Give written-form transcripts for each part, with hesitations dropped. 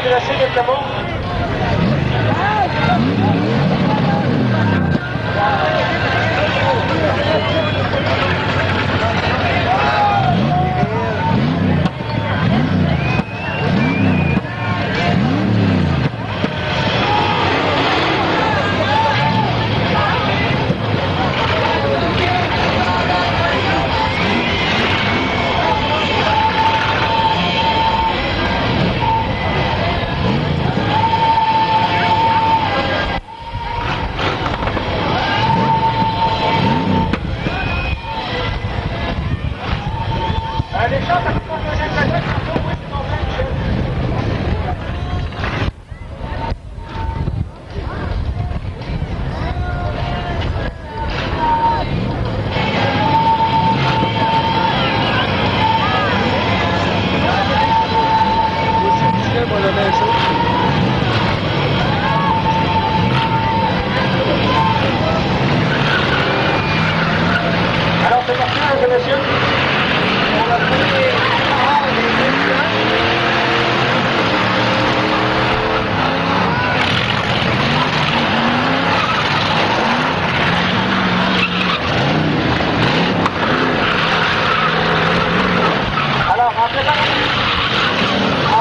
classé notamment. Alors c'est parti, mesdames et messieurs. On va faire alors en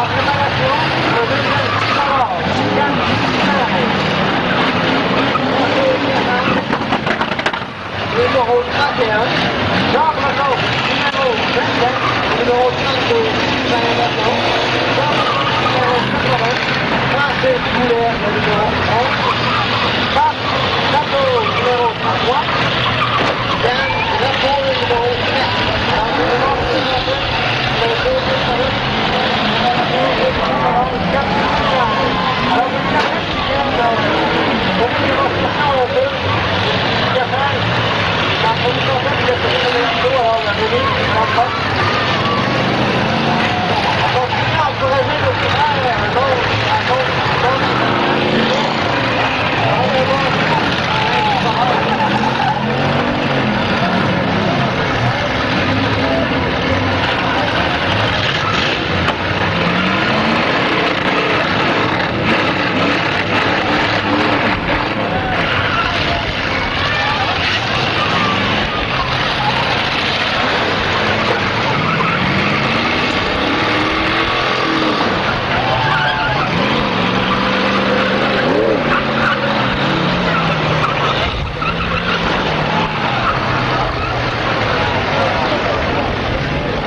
préparation, le deuxième numéro 31, Jean Breton, numéro 27, numéro 32, Saint-Bertrand, Jean numéro 80, Francis Boulet, le numéro 11, Pape Tato, numéro 33, Yann Repo, le numéro 7, numéro 59, numéro 2, alors, vous savez, au numéro 62, la production de alors la venue, on continue à encourager nos frères à gauche,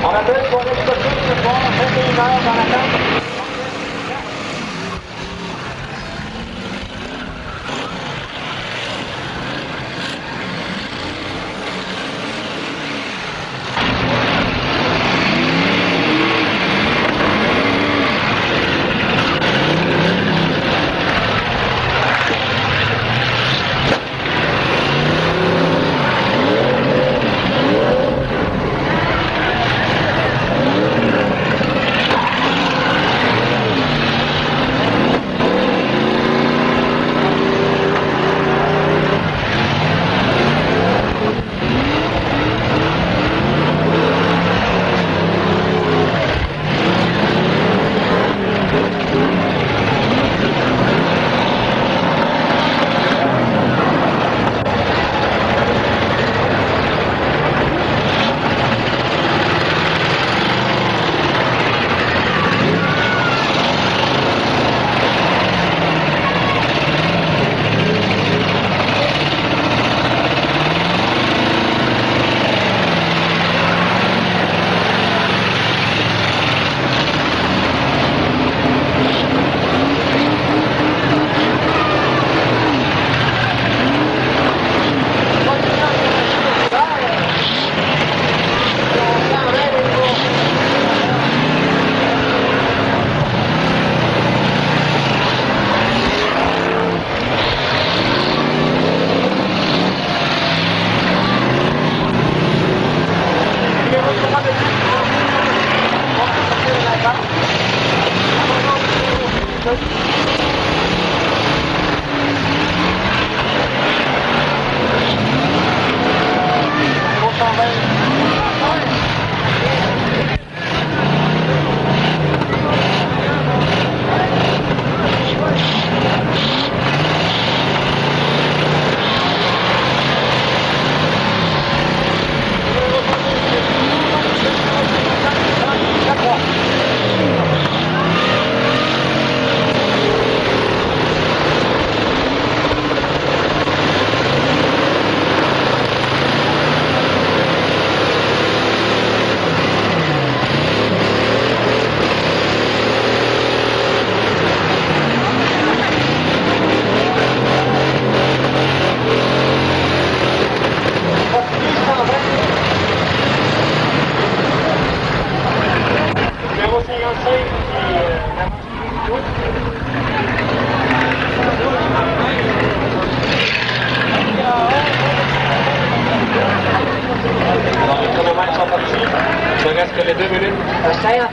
on appelle pour l'explosion ce soir, 21h dans la table.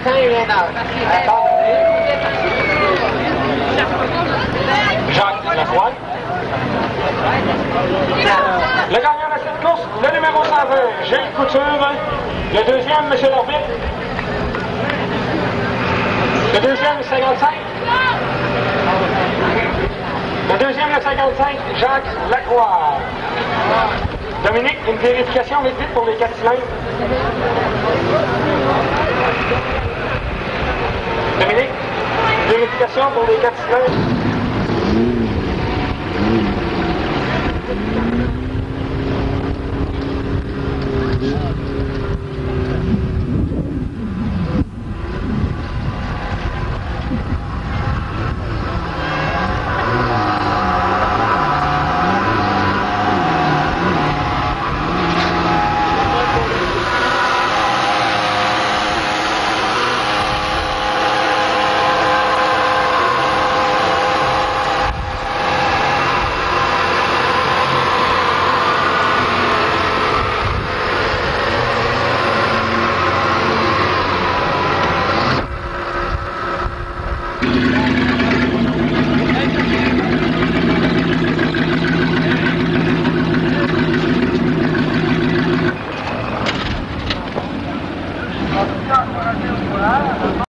Martin Lénard. Jacques Lacroix. Le gagnant de cette course, le numéro 120, Gilles Couture. Le deuxième, M. Lorbitte. Le deuxième, 55. Le deuxième, le 55, Jacques Lacroix. Dominique, une vérification vite vite pour les 4 cylindres. Dominique, vérification pour les 4 cylindres.